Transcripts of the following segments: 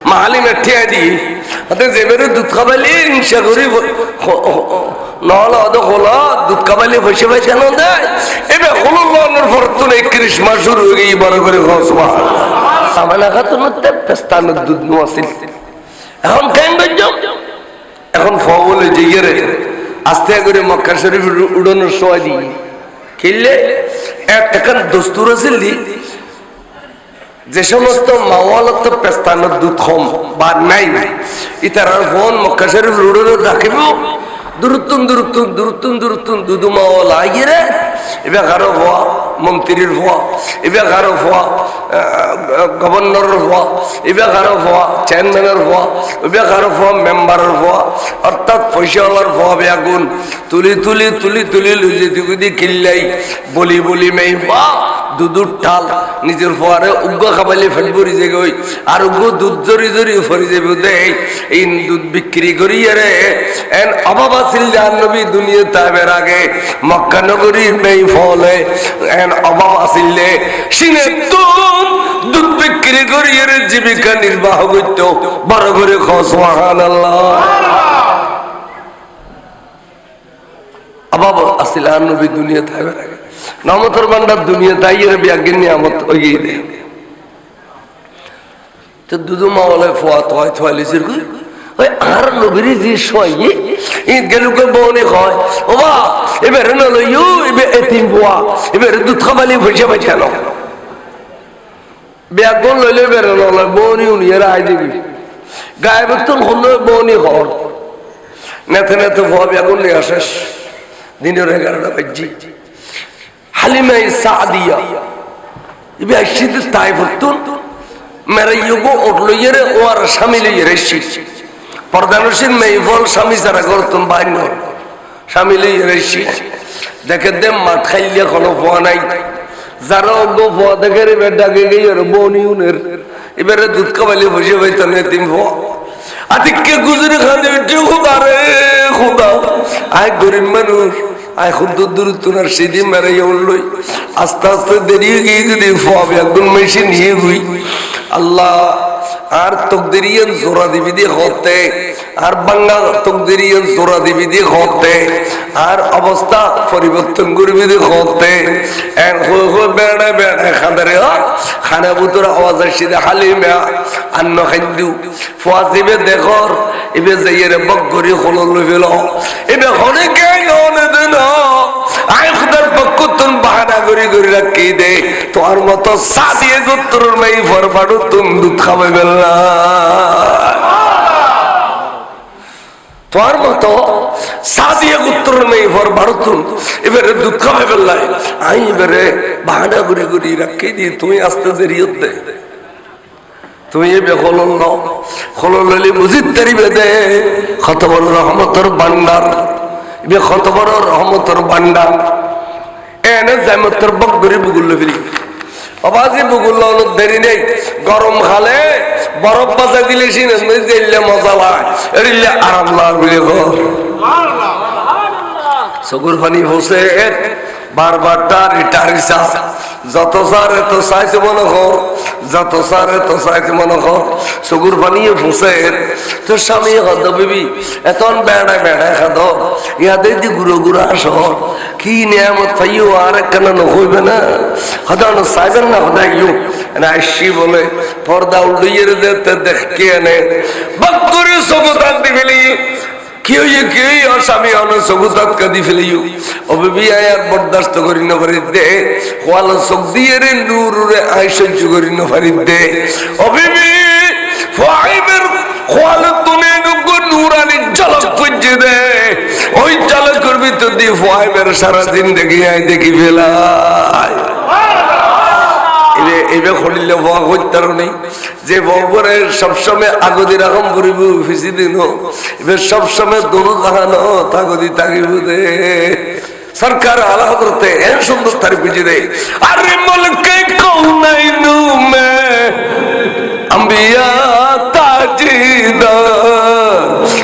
মাহালি মেঠিয়া দি যে বেরো দুধ খাবাইলি হিংসা করি নহলে অত হলো দুধ খাবাইলি বসে বসে না দেয় এবার হলো লনের ফরতুন 31 মাস শুরু হয়ে গিয়ে বড় করে ঘসবা সামানা খাতুন পেস্তানোর দুধ নোয়াছিল এখন কেন করছো এখন ফলে যে ইয়ে আস্তে করে মক্কা শরীফ উড়ানোর সময় দিই খেললে এখন দস্তুর আছে যে সমস্ত মাওয়ালত পেস্তানোর দুধ কম বা নাই ইতার ফোন মক্কা শরীফ উড়ানোর রাখিব দূরত্বন দুদু মাওয়াল আইরে এবার কারো হওয়া মন্ত্রীর হওয়া এবার কারো হওয়া গভর্নরের হওয়া এবার কারো হওয়া চেয়ারম্যানের হওয়া এবার কারো হওয়া মেম্বারের হওয়া অর্থাৎ পয়সাওয়ালার হওয়া বেগুন তুলি লুজি কিল্লাই বলি মেই বা দুধুর ঠাল নিজের ফোয়ারে উগ্র খাবাইলে ফেল পরি যে গই আর উগ্র দুধ জরি ফরি যাবে দেয় এই দুধ বিক্রি করি রে এন অভাব আছিল জান নবী দুনিয়া তাবের আগে মক্কা নগরীর মেই ফলে এন অভাব আছিল সিনে দুধ বিক্রি করি রে জীবিকা নির্বাহ করত বড় করে সুবহানাল্লাহ অভাব আছিল জান নবী দুনিয়া তাবের আগে নামতর বান্দার দুনিয়া তাই এর বিয়াগিন নিয়ামত হয়ে দে তো দুদু মাওয়ালে ফোয়া থয় লিসির কই ওই আর নবীর জি সই ঈদ গেলুকে বনে কয় ও বা এবারে না লইও এবে এতিম বুয়া এবারে দুধ খাবালি বসে বসে না বিয়াগন লইলে বেরে না লয় বনি উনিয়ের আই দিবি গায়েব তো হলো বনি হর নেতে ফোয়া বিয়াগন নিয়ে আসেস দিনের 11টা বাজে হালিমা সাদিয়া ইবে আইসিদ তাই ফতুন মেরে ইগো উঠলো ইরে ওর স্বামী লইয়ে রেছি পর্দানসিন মেইফল স্বামী যারা করতুন বাইন স্বামী লইয়ে রেছি দেখে দে মাঠ খাইলে কোনো ফোয়া নাই যারা অজ্ঞ ফোয়া দেখে রে ডাকে গিয়ে বনি উনের এবারে দুধ খাবাইলে বসে হইতো না তিন ফোয়া আতিককে গুজরি খানে খুদা রে খুদা আয় গরিব মানুষ আয় খুব দূর তোনার সেদিন মেরে উঠলই আস্তে আস্তে দেরি গিয়ে যদি ফোয়াবে একদম মেশিন নিয়ে গুই আল্লাহ আর তকদিরিয়ান জোড়া দিবি দিয়ে হতে আর বাংলা তকদিরিয়ান জোড়া দিবি দিয়ে হতে আর অবস্থা পরিবর্তন করবি দিয়ে হতে বেড়া খাদারে খানা বুতর আওয়াজ আসছে হালিমা আন্ন খাদ্যু ফোয়া দিবে দেখর এবে যাইয়ে বক করি হলো লই ফেল এবে অনেকে অনেক আয় খুদার পক্ষ তুন বাহানা করি রাখি দে তোর মতো সাদিয়ে গোত্তর মেই ফরফাড়ু তুন দুধ খাবে বেলা তোর মতো সাদিয়ে গোত্তর মেই ফরফাড়ু তুন এবারে দুধ খাবে বেলায় আই এবারে বাহানা করি রাখি দি তুই আস্তে দেরিয়ত দে তুই এবে খললি বুঝিত তারিবে দে কত বড় রহমতর ভান্ডার এবে কত বড় রহমতর ভান্ডার এনে জামতর বক গরি বুগুল ফিরি আবাজি বুগুল অনেক দেরি নেই গরম খালে বরফ বাজা দিলে সিনে জেললে মজা লাগে এরিলে আরাম লাগে বলে সগুর পানি হোসে বারবার টারিসা যত সার এত চাইছে মনে কর যত সার এত চাইছে মনে কর সগুর পানিয়ে ফুসে তোর স্বামী হদ বিবি এতন বেড়ায় খাদ ইয়াদের দি গুড়ো আস কি নিয়ামত পাইও আর একখানা নহইবে না হদানো চাইবেন না হদাইও আসছি বলে পর্দা উল্লিয়ে দেখকে এনে বাক করে সবতান দিবেলি কি হইয়ে কি আর স্বামী অনেক সবুতাত কাঁদি ফেলিও অবিবি আয়ার বরদাস্ত করি না পারি দে খোয়াল চোখ দিয়ে রে নূরে আয় সহ্য করি না পারি দে অবিবি ফাইবের খোয়াল তুলে নুগো নূরানি ঝলক পুঁজে দে ওই ঝলক করবি তো দি ফাইবের সারা জিন্দেগি আয় দেখি ফেলায় এবে খলিলে ভয় করতে নেই যে বরে সবসময় আগদি রকম করিব ফিসি দিন এবার সবসময় দোনো জাহানো তাগদি তাগিব দে সরকার আলা করতে এর সুন্দর তার পিছিয়ে দে আরে মুলকে কৌনাইনু মে আম্বিয়া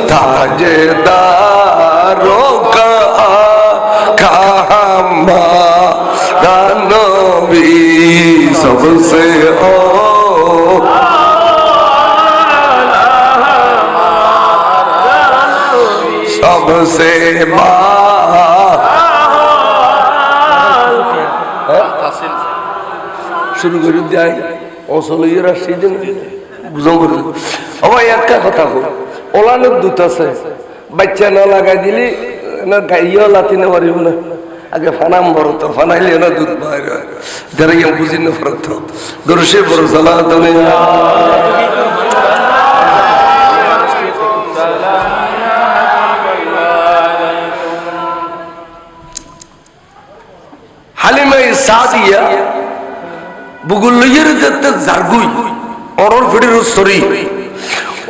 তাজেদারো কা কাহাম্মা নবী सबसे ओ सबसे শুরু করে দেয় অসলইয়ের আসছে যে বুঝাও করে আমার একটা কথা হোক ওলানের দুধ আছে বাচ্চা না লাগাই দিলি না গাইয়া লাতিনে পারিব না আগে ফানাম বড় তো ফানাইলে না দুধ বাইরে হয় যারা কেউ বুঝি না ফরত দর্শে বড় সালা হালিমাই সাদিয়া বুগুল লইয়ের যেতে জারগুই অরর ফিডির সরি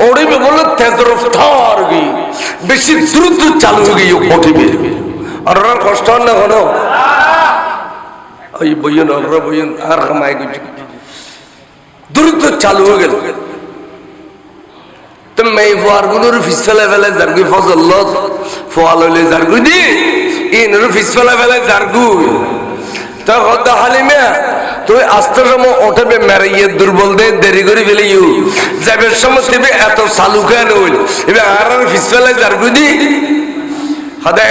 ওরে বলে তেজ রফতার গই বেশি দ্রুত চালু হয়ে গই ওটিবে আর ওর কষ্ট না হলো ওই বইন অরর বইন আর কামাই গই দ্রুত চালু হয়ে গেল তো মেই ফারগুলোর ফিসফেলা ফেলে জারগুই ফজলত ফওয়াললে জারগুই দি ইনর ফিসফেলা ফেলে জারগুই তা হদ হালিমা তুই আস্তে সময় ওঠবে মেরাইয়ে দুর্বল দে দেরি করে ফেলে ইউ যাবে সময় দেবে এত চালু কেন হইল এবার আর ফিস ফেলে যার বুঝি হদে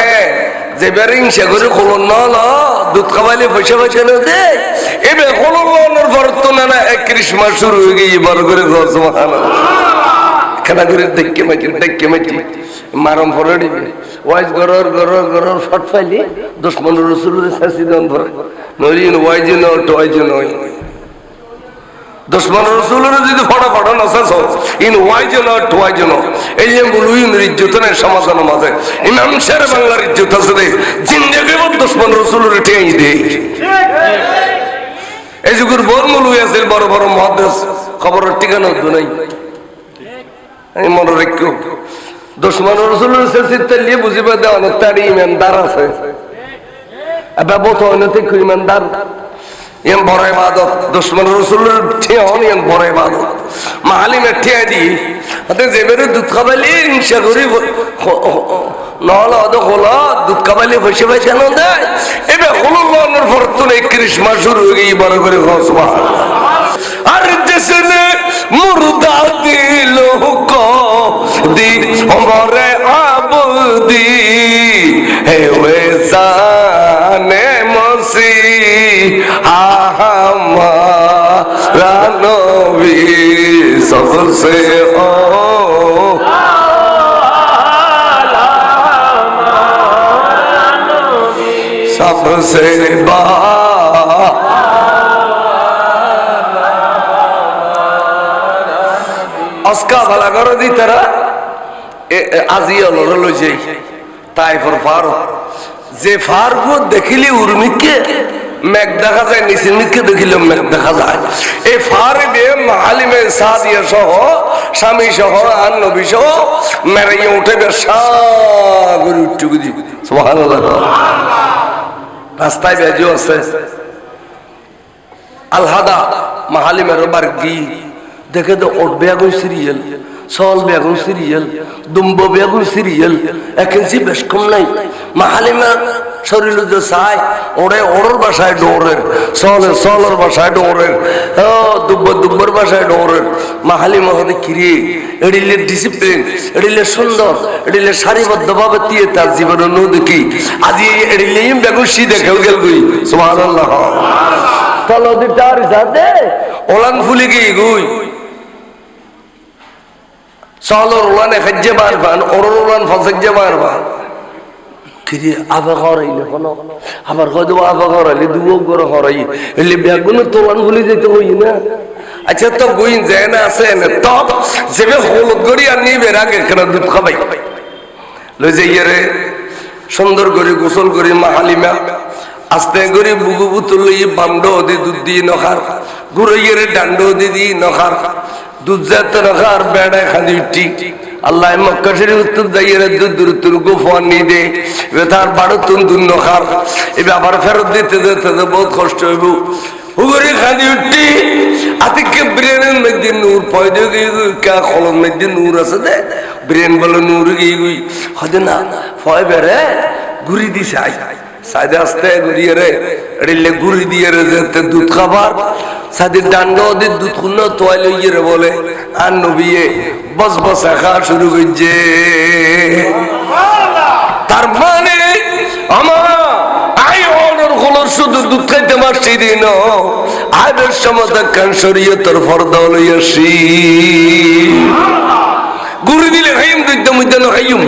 যে বেরিং সে করে খোলন নল দুধ খাওয়াইলে পয়সা পয়সা না দে এবার খোলনের পর তো না 31 মাস শুরু হয়ে গিয়ে বড় করে ঘর খেলা করে দেখকে মাটি মারম ভরে দিবে ওয়াইজ গরর গরর গরর শট ফাইলি 10-15 রসুলের শাসি দান ভরে নইন ওয়াইজ ন টয়জ নয় 10-15 রসুলের যদি ফটা ফটা নসাস ইন ওয়াইজ ন টয়জ ন এই যে বলুই ইজ্জত না সমাজের মাঝে ইমাম শের বাংলার ইজ্জত আছে রে জিন্দেগি 10-15 রসুলের ঠেই দে এই যুগের বড় মলুই আছে বড় বড় মুহাদ্দিস খবরের ঠিকানা তো নাই এই মনে রেখো 10-15 রসুলের শাসিতে নিয়ে বুঝিবে দেওয়া অনেক তারই ইমানদার আছে বাবত অনৈতিক ইমানদার এম বড় ইবাদত 10-15 রসুলের ঠিয়া হন এম বড় ইবাদত মাহালিমের ঠিয়া দি হাতে যেবারে দুধ খাবাইলে হিংসা করি নহলে অত হলো দুধ খাবাইলে বসে বসে না দেয় এবার হলো লনের ফরতুন 31 মাস শুরু হয়ে গিয়ে বড় করে ঘসবা আর দেশে মুর্দা দিল কো দি হমারে আবদি হে ওয়েসানে মসি হামারা নবী সবসে ও सबसे बा अस्का भला करो दी तरह আজিয়া লড়লো যে তাইফর ফার যে ফার গো দেখিলি উর্মিকে মেঘ দেখা যায় নিচের মিকে দেখিলে মেঘ দেখা যায় এই ফার দিয়ে মাহালিমে সাদিয়া সহ স্বামী সহ আর নবী সহ মেরাইয়ে উঠে বেশাগরি উঠুক দি সুবহানাল্লাহ রাস্তায় বেজো আছে আলহাদা মাহালিমের বারগি দেখে তো ওট বেগুন সিরিয়াল সল বেগুন সিরিয়াল দুম্ব বেগুন সিরিয়াল একেন্সি বেশ কম নাই মাহালিমের শরীর যে চাই ওরে ওর বাসায় ডোরের সলের বাসায় ডোরের দুব্বর বাসায় ডোরের মাহালিম হতে কিরে এডিলে ডিসিপ্লিন এডিলে সুন্দর এডিলে সারিবদ্ধভাবে দিয়ে তার জীবনের নদী আজি এডিলে বেগুন সি দেখেও গেল গুই সুবহানাল্লাহ তলদিটার সাথে ওলান ফুলি গই গুই সলর ওলানে খাজ্জে মারবান ওরর ওলান ফসজ্জে মারবান কিরে আবা করাইলে কোন আবার কয়তো আবা করাইলে দুও গরে করাই এলে বেগুন তোলান ফুলি যেতে হই না আচ্ছা তো গুইন যায় না আছে না তো যেবে হলুদ গড়ি আর নিবে আগে কেন দুধ খাবাই লই যাইয়ে রে সুন্দর করে গোসল করে মাহালিমা আস্তে করে বুগু বুতুল বান্ড দি দুধ দিয়ে নখার গুড়াইয়ে রে ডান্ড দি নখার দুধ যাতে নখার বেড়ায় খাদি উঠি আল্লাহ মক্কা শরীফ উত্তর যাইয়ে রে দুধ দূর গোফন নি দে তার বারো তুন দুন নখার এবার আবার ফেরত দিতে যেতে বহুত কষ্ট হইব হুগরে খাদি উঠি আতিকে ব্রেনের মধ্যে নূর পয়দে কা কলম মধ্যে নূর আছে দে ব্রেন বলে নূর গিয়ে গুই হদে না ফয় বেড়ে ঘুরি দি চাই সাইদে আস্তে ঘুরিয়ে রে এড়িলে ঘুরি দিয়ে রে যেতে দুধ খাবার সাইদে ডান্ড ওদের দুধ খুন্ন তোয়াই লইয়ে রে বলে আর নবিয়ে বস বস খা শুরু করছে তার মানে আমার আই অর্ডার হলো শুধু দুধ খাইতে পারছি দিন আইবের সমাধান শরীয়তের ফরদা লইয়াছি গুরু দিলে খাইম দুধ মধ্যে না খাইম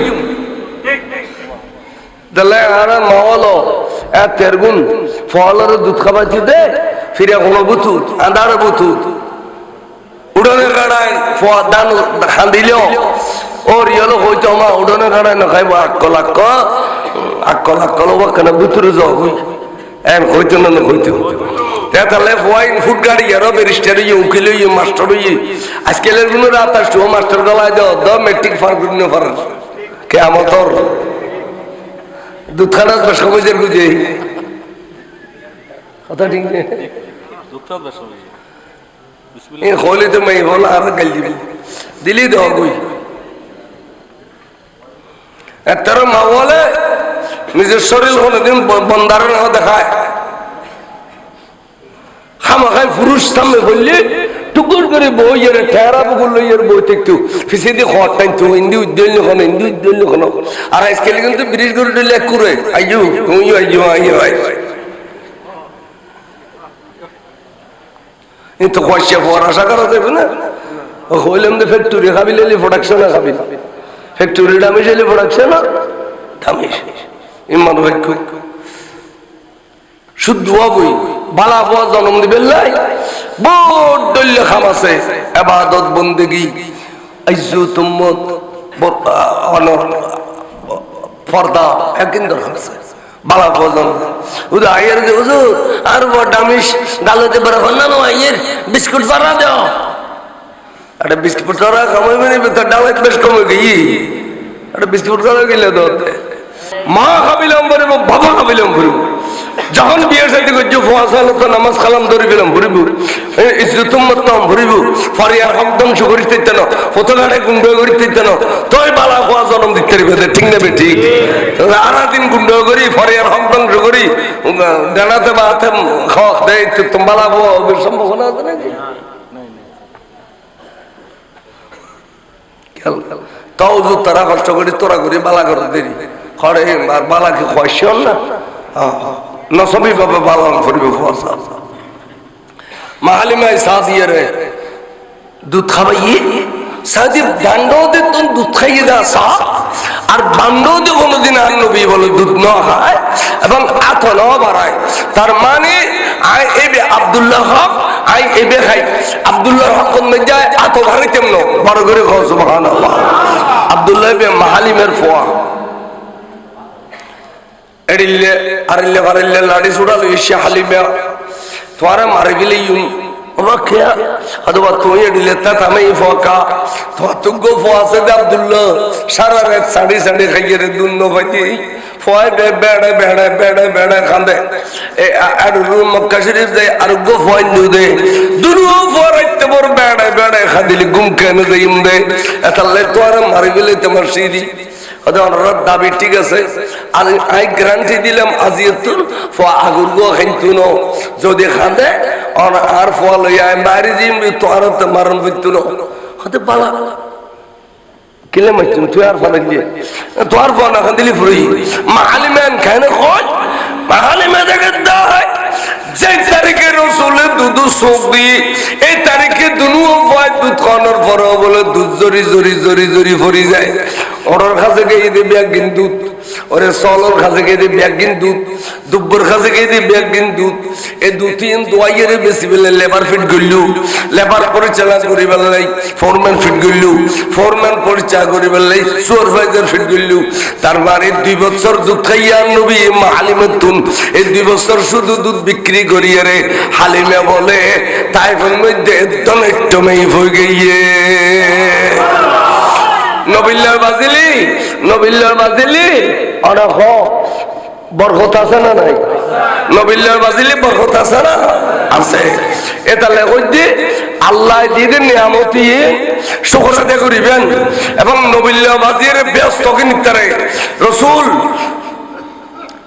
তাহলে আর মাওয়ালো এর গুণ ফলের দুধ খাবাইছি দে ফিরে হলো বুতুত আন্ধার বুতুত উড়নে গাড়ায় দান খান দিল ওর ইয়েলো হইতো মা উড়নে গাড়ায় না খাইব আকল কেন বুতুরে যাও হই এন হইতো না হইতো তাহলে ওয়াইন ফুড গাড়ি আরো ব্যারিস্টার হইয়ে উকিল হইয়ে মাস্টার হইয়ে আজকালের গুলো রাত আসতো মাস্টার গলায় দাও দ মেট্রিক ফার গুণ ফার কে আমার তোর দুধ খানা সমাজের বুঝে কথা ঠিক নেই হলে তো মাই হল আর গাল দিবি দিলি তো হবই তার মা বলে নিজের শরীর কোনদিন বন্দারে না দেখায় খামাখায় পুরুষ সামনে বললে টুকুর করে বই এর ঠেরা বুকুর লইয়ের বই একটু ফিসে দিয়ে খড় টাইতো হিন্দি উদ্যোল লিখন আর আজকাল কিন্তু ব্রিজ করে দিলে করে আইজু তুমিও আইজু কিন্তু কষে আশা করা যাবে না হইলাম তো ফ্যাক্টরি খাবি লেলি প্রোডাকশনে খাবি ফ্যাক্টরি দামি চাইলে প্রোডাকশন দামি ইমান ভাগ্য শুদ্ধ হবই বালা হওয়া জন্ম দিবেন লাই বহুত দল্য খাম আছে ইবাদত বন্দেগী ইজ্জত উম্মত অনর পর্দা একদিন দরকার আছে বালা ভোজন উদা আয়ের যে হুজুর আর বড় দামিস গালতে বড় হন্না নো আয়ের বিস্কুট সারা দাও আরে বিস্কুট সারা কমাইবে নি তো ডালাত বেশ কমে গই আরে বিস্কুট সারা গিলে দাও মা খাবিলাম বরে বাবা খাবিলাম বরে যখন বিয়ের সাথে করছো ফোয়াসাল তো নামাজ কালাম ধরে গেলাম ভরিব ইজ্জতুম্মত নাম ভরিব ফরিয়ার হক ধ্বংস করিতে দিতে না ফতোঘাটে গুন্ড করিতে দিতে না তোই বালা হওয়া জন্ম দিতে পারবে ঠিক নেবে ঠিক আর দিন গুন্ড করি ফরিয়ার হক ধ্বংস করি ডানাতে বা হাতে খাওয়া দেয় তো বালা হওয়া সম্ভাবনা আছে নাকি তাও যে তারা কষ্ট করি তোরা করি বালা করে দেরি খড়ে আর বালাকে খোয়াইছিও না নসবি বাবা বালান করবে মাহালিমায় সাদিয়ে রে দুধ খাবাইয়ে সাদি বান্ডো দে তুম দুধ খাইয়ে দা সা আর বান্ডো দে কোনোদিন আর নবী বলে দুধ ন খায় এবং আত ন বাড়ায় তার মানে আই এবে আব্দুল্লাহ হক আই এবে খাই আব্দুল্লাহ হক কোন যায় আত ঘরে কেমন বড় করে খাও সুবহানাল্লাহ আব্দুল্লাহ বে মাহালিমের ফোয়া এড়িলে আরিলে ভারিলে লাড়ি ছুড়ালো ইসে হালিমে তোমারে মারে গেলে খেয়া অথবা তুই এড়িলে তা আমি ফোকা তোমার তুগ্গো ফোয়াছে দে আব্দুল্লাহ সারা রাত সাড়ি সাড়ি খাইয়ে রে দুন্ন ভাইতে ফোয়ায় বেড়ে বেড়ে বেড়ে বেড়ে খান্দে আর রুম মক্কা শরীফ দেয় আর গো ফোয়াই নিউ দে দুনো ফোয়াইতে বড় বেড়ে বেড়ে খাদিলি গুম কেন দেইম দে এতালে তোরে মারে গেলে তোমার সিরি দাবি ঠিক আছে আই গ্যারান্টি দিলাম আজিয়াতুর ফোয়া আগুর গো খাইতু ন যদি খান্দে আর ফোয়া লইয়া বাইরে জিম তোর মারণ হইতু ন হতে পালা কিলে মাইতু তুই আর ফালা গিয়ে তোর ফোয়া না খান দিলি ফুরি মাহালিমেন খানে কই মাহালিমে দেখে দাই যে তারিখে রসুলের দুধ চোখ দিয়ে এই তারিখে দুনু ফোয়ায় দুধ খাওয়ানোর পরে বলে দুধ জরি জরি জরি জরি ভরি যায় ওর কাছে গিয়ে দিবি একদিন দুধ ওরে চলর কাছে গিয়ে দিবি একদিন দুধ দুব্বর কাছে গিয়ে দিবি একদিন দুধ এই দুতিন দোয়াইয়ের বেশি বেলে লেবার ফিট করলু লেবার পরিচালনা করি বেলাই ফোরম্যান ফিট করলু ফোরম্যান পরিচালনা করি বেলাই সুপারভাইজার ফিট করলু তার মানে 2 বছর দুধ খাইয়া নবী হালিমের তুন এই 2 বছর শুধু দুধ বিক্রি করিয়ে রে হালিমে বলে তাইফের মধ্যে একদম একটু মেয়ে হয়ে গিয়ে নবিল্লার বাজিলি অনেক বরকত আছে না নাই নবিল্লার বাজিলি বরকত আছে না আছে এতালে কইদি আল্লাহ দিদের নিয়ামতি শুকর আদায় করিবেন এবং নবিল্লার বাজির ব্যস্ত কিনতারে রাসূল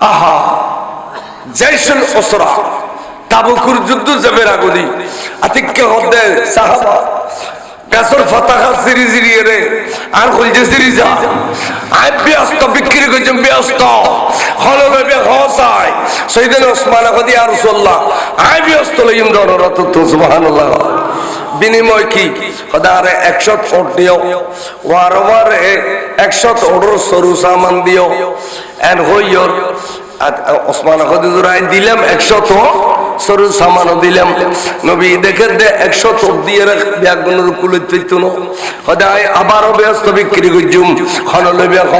আহা জাইশুল উসরা তাবুকুর যুদ্ধ যাবের আগুদি আতিক্কে হদে সাহাবা গাছর ফাতাহা সিরি সিরি রে আর কইছে সিরি যা আই ব্যস্ত বিক্রি করছে ব্যস্ত হলো বে হসাই সাইয়েদনা ওসমান কদি আর রাসূলুল্লাহ আই ব্যস্ত লইম দররাত তো সুবহানাল্লাহ বিনিময় কি খোদারে 100 ওট দিও ওয়ারওয়ার 100 ওটর সরু সামান দিও এন্ড হইয়র ওসমান কদি জুরাই দিলাম 100 তো সরু সামানও দিলাম নবী দেখে দে 100 তো দিয়ে রাখ ব্যাগুনের কুলে তুইতো না খোদায় আবারও ব্যস্ত বিক্রি করজুম খনো লইবে খ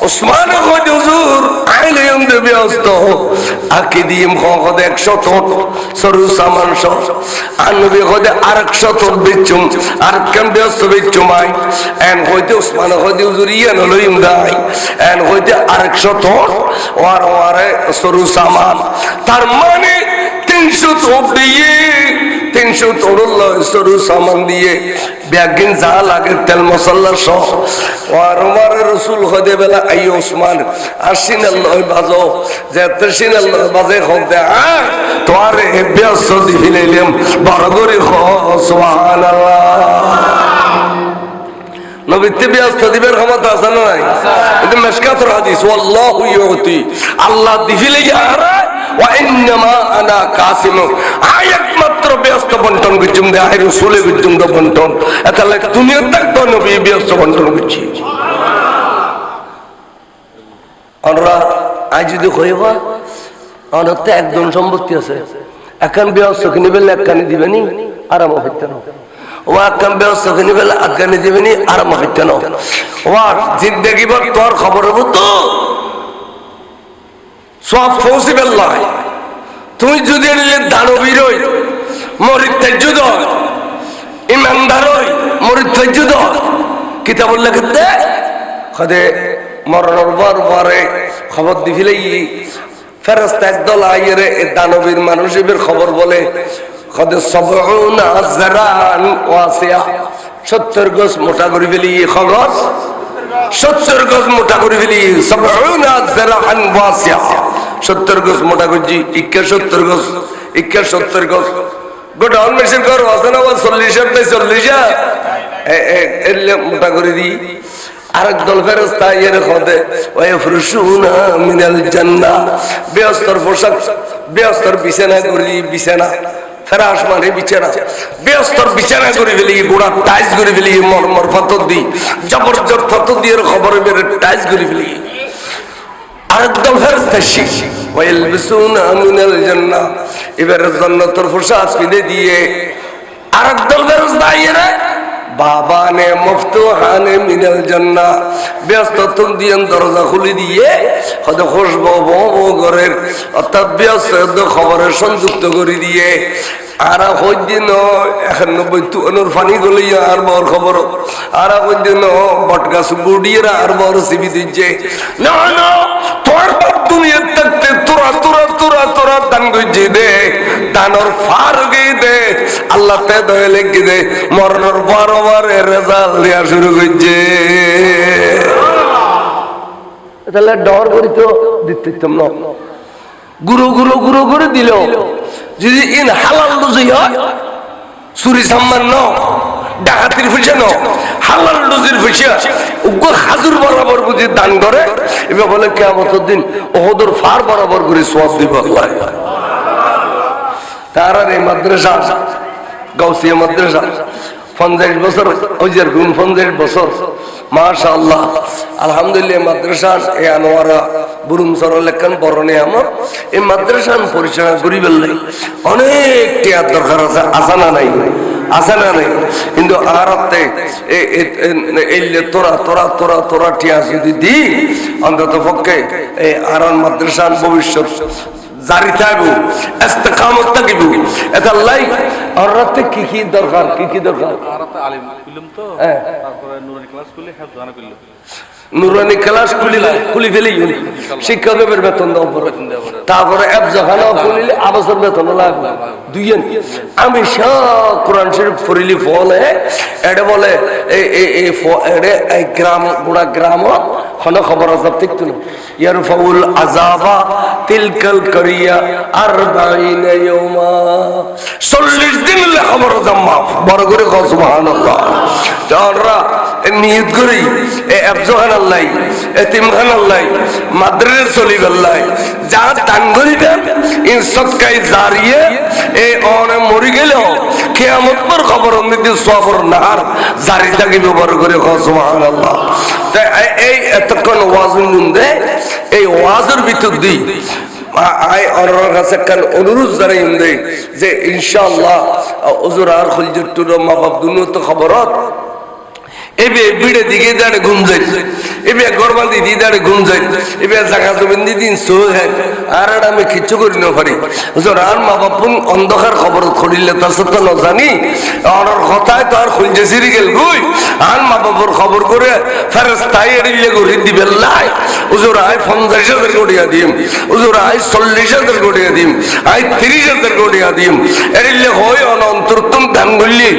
ওসমান কদি হুজুর আইলেম দে ব্যস্ত আকি দিম খ কদি 100 তো সরু সামান সহ আর নবী কদি আর 100 তো বিচুম আর কেন ব্যস্ত বিচুমাই এন্ড হইতে ওসমান কদি হুজুর ইয়া ন লইম দাই এন্ড হইতে আর 100 তো ওয়ার ওয়ারে সরু সামান তার মানে 300 তোপ দিয়ে 300 তোড়ল সরু সামান দিয়ে ব্যাগিন যা লাগে তেল মশলা সহ ওয়ার রসুল হদে বেলা আই ওসমান আসিন আল্লাহ বাজো যে তসিন আল্লাহ বাজে হদে তোর ব্যস্ত দিলাম বড় করে সুবহানাল্লাহ নবীতে ব্যস্ত দিবের ক্ষমতা আছে না নাই এটা মিশকাতুল হাদিস ওয়াল্লাহু ইউতি আল্লাহ দিলে আর ওয়া ইন্নামা আনা কাসিম আয়াত মাত্র ব্যস্ত বন্টন করছুম দে আই রাসূলের করছুম দে বন্টন এতালে দুনিয়া তক তো নবী ব্যস্ত বন্টন করছি আমরা আজ যদি কইবা অনতে একজন সম্পত্তি আছে এখন ব্যস্ত কিনে বেলে একখানি দিবেনি আরাম হইতে না ওয়া কাম ব্যস্ত কিনে বেলে একখানি দিবেনি আরাম হইতে না ওয়া জিন্দেগি ভর তোর খবর হবো তো সব পসিবল নয় তুই যদি দানবীর হই মরিদ তেজুদ ইমানদার হই মরিদ তেজুদ কিতাব লিখতে খদে মরণের পরে খবর দিলে ফেরেশতা একদল আইরে দানবীর মানুষের খবর বলে খদে 70 জারান ওয়াসিয়া 70 গজ মোটা করে ফেলি খবর 70 গজ মোটা করে ফেলি 70 জারান ওয়াসিয়া 70 গজ মোটা করছি 71 গজ 71 গজ গোটা অলমেশন করো আছে না 40 এলে মোটা করে দি আরেক দল ফেরেশতা এর খদে ওয়া ফরশুনা মিনাল জান্নাহ ব্যস্তর পোশাক ব্যস্তর বিছানা করি বিছানা ফেরাশ মানে বিছানা ব্যস্তর বিছানা করে ফেলি গোড়া টাইস করে ফেলি মরমর ফাতর দি জবরদস্ত ফাতর দিয়ে খবর বের টাইস করে ফেলি আরেক দল ফেরেশতা শিখ ওয়া ইয়ালবিসুনা মিনাল জান্নাহ এবার জান্নাতের পোশাক কিনে দিয়ে আরেক দল ফেরেশতা এর বাবা নে মফতুহানে মিনাল জান্নাহ ব্যস্ত তুম দিয়ে দরজা খুলে দিয়ে হয়তো খুশবু বউ ঘরের অর্থাৎ ব্যস্ত খবরের সংযুক্ত করে দিয়ে আর হইদিন 91 ফানি গলি আর বড় খবর আর হইদিন বটগাছ বুড়িয়ে আর বড় সিবি দিচ্ছে না না তোর বাপ দুনিয়া থাকতে তোরা তোরা তোরা তোরা দান গইছে দে দানর ফার গই দে আল্লাহ তে দয়ে লেগে দে মরণর বারবার রেজাল্ট দেয়া শুরু করছে তাহলে ডর করি তো দিতাম না গুরু গুরু গুরু করে দিল যদি ইন হালাল রুজি হয় চুরি সাম্মান ন ডাকাতির পয়সা ন হালাল রুজির পয়সা উগ্র হাজুর বরাবর বুঝি দান করে এবার বলে কিয়ামতের দিন ওহদর ফার বরাবর করে সওয়াব দিব আল্লাহ তার আর এই মাদ্রাসা গাউসিয়া মাদ্রাসা 50 বছর ওইজার গুণ 50 বছর মাশাআল্লাহ আলহামদুলিল্লাহ মাদ্রাসা এ আনোয়ারা বুরুম সরলেখান বরণে আমার এই মাদ্রাসা পরিচালনা করি বললে অনেক টিয়ার দরকার আছে আসানা নাই আসানা নাই কিন্তু আরতে এই তোরা তোরা তোরা তোরা টিয়া যদি দি অন্তত পক্ষে এই আরান মাদ্রাসার ভবিষ্যৎ জারি থাকবো ইস্তেকামত থাকিব এটা লাই আর রাতে কি কি দরকার কি কি দরকার আরাতে আলিম ইলম তো তারপরে নুরানি ক্লাস খুলি ফেলেই শিক্ষকের বেতন দেওয়া পরে তারপরে এফজাখানাও খুলিলে আবাসের বেতন লাগবে দুইজন আমি সব কোরআন শরীফ পড়িলি ফলে এটা বলে এই গ্রাম গোড়া গ্রাম কোনো খবর আজাব দেখতো না ইয়ারফাউল আযাবা তিলকাল করিয়া 40 ইয়াওমা 40 দিন লে খবর আজাব মাফ বড় করে কও সুবহানাল্লাহ যারা নিয়ত করি এই আফজাখানা আল্লাহ এতিমখানা আল্লাহ মাদ্রাসা চলিব আল্লাহ যা দান করিবেন ইন সদকায়ে জারিয়া এই অনে মরি গেল কিয়ামত পর খবর নিতে সবর নার জারি থাকিব বড় করে কও সুবহানাল্লাহ তাই এই এতক্ষণ ওয়াজ শুনতে এই ওয়াজের ভিতর দি আই অনর কাছে কাল অনুরোধ জানাই দেই যে ইনশাআল্লাহ হুজুর আর খুলজুর মা বাপ দুনো তো খবরত এবে বিড়ে দিকে দাঁড়ে ঘুম যায় এবে গরবান্দি দিয়ে দাঁড়ে ঘুম যায় এবে জায়গা জমিন দিন সোহেন আর আমি কিচ্ছু করি না পারি আর মা বাপুন অন্ধকার খবর খড়িলে তার সাথে না জানি আর কথায় তো আর খুঁজে সিরি গেল গুই আর মা বাপুর খবর করে ফেরেশতাই এড়িয়ে করে দিবে লাই হুজুর আই 50,000 কোটিয়া দিম হুজুর আই 40,000 কোটিয়া দিম আই 30,000 কোটিয়া দিম এড়িয়ে হয় অনন্তরতম দান করলি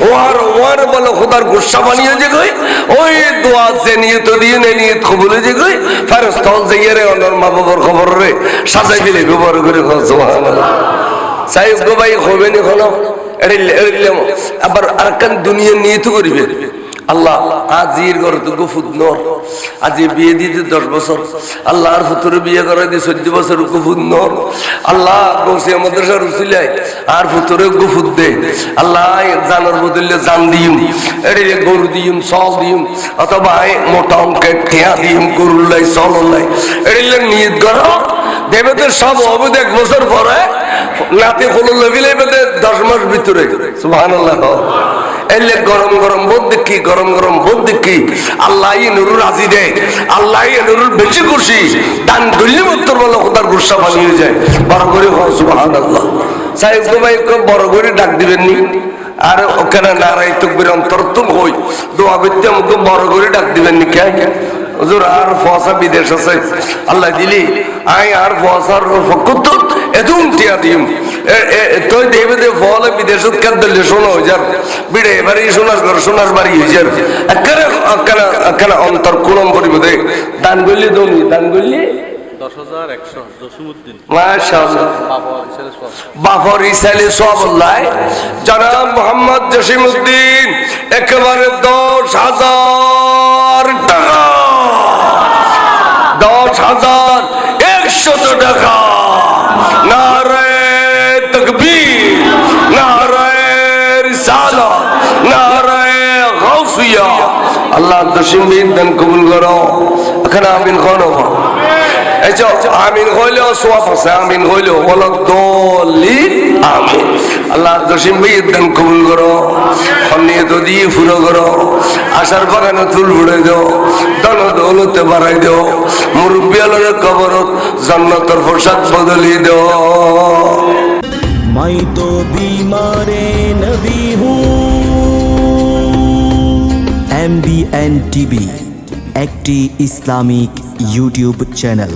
ওয়ার বলে খোদার গুসা বানিয়ে যে ওই দোয়া যে নিয়ত দিয়ে নিয়ত কবুলে যে কই ফেরেশতা যাইরে অনর মা বাবার খবর রে সাজাই দিলে ব্যবহার করে সুবহানাল্লাহ সাহেব গো ভাই হবে নি কোন এরিলে আবার আরকান দুনিয়া নিয়ত করিবে আল্লাহ আজির ঘর তো গুফুদ নর আজি বিয়ে দিতে 10 বছর আল্লাহর ফুতুরে বিয়ে করে দি 14 বছর গুফুদ নর আল্লাহ গোসিয়া মাদ্রাসার উসিলাই আর ফুতুরে গুফুদ দে আল্লাহ জানার বদলে জান দিম এড়ে গরু দিম সল দিম অথবা মোটা অঙ্কের টিয়া দিম গরুলাই সললাই এড়ে নিয়ত করো দেবে তো সব হবে 1 বছর পরে নাতি হলো লেভিলে 10 মাস ভিতরে সুবহানাল্লাহ এলে গরম গরম বোধ দেখি গরম গরম বোধ দেখি আল্লাহ নুরুর রাজি দেয় আল্লাহ নুরুর বেশি খুশি দান দল্লি উত্তর বলে খোদার গুসা বানিয়ে যায় বড় করে সুবহানাল্লাহ সাহেব ভাই বড় করে ডাক দিবেন নি আর ওখানে নারাই তকবীর অন্তরতুম হই দোয়া করতে আমাকে বড় করে ডাক দিবেন নি কে হুজুর আর ফসা বিদেশ আছে আল্লাহ দিলি আই আর ফসার ফকুত এদুম টিয়া দিম তো দেবে দে ফলে বিদেশত কাদ দলে শোনো যার বিড়ে বাড়ি সোনার বাড়ি হইছে একখানা অন্তর কুলম করিব দে দান গলি দমি দান গলি 10,100 জসিমউদ্দিন মাশাআল্লাহ বাফর ইসালে সওয়াবুল্লাহ জনাব মোহাম্মদ জসিমউদ্দিন একেবারে 10,000 টাকা 10,100 টাকা নারে তাকবীর নারে রিসালাত নারে গাউসিয়া আল্লাহ জসিমউদ্দিন দান কবুল করো এখানে আমিন করো আমিন হইলেও সোয়াব আছে আমিন হইলেও বলো দলি আমিন আল্লাহ জসিম ভাই দান কবুল করো নিয়ত দিয়ে ফুরো করো আশার বাগানে চুল ফুড়ে দাও দন দৌলতে বাড়াই দাও মুরব্বী আলোর কবরত জান্নাতের প্রসাদ বদলি দাও मैं तो बीमारे नबी हूँ MBN TV একটি ইসলামিক ইউটিউব চ্যানেল।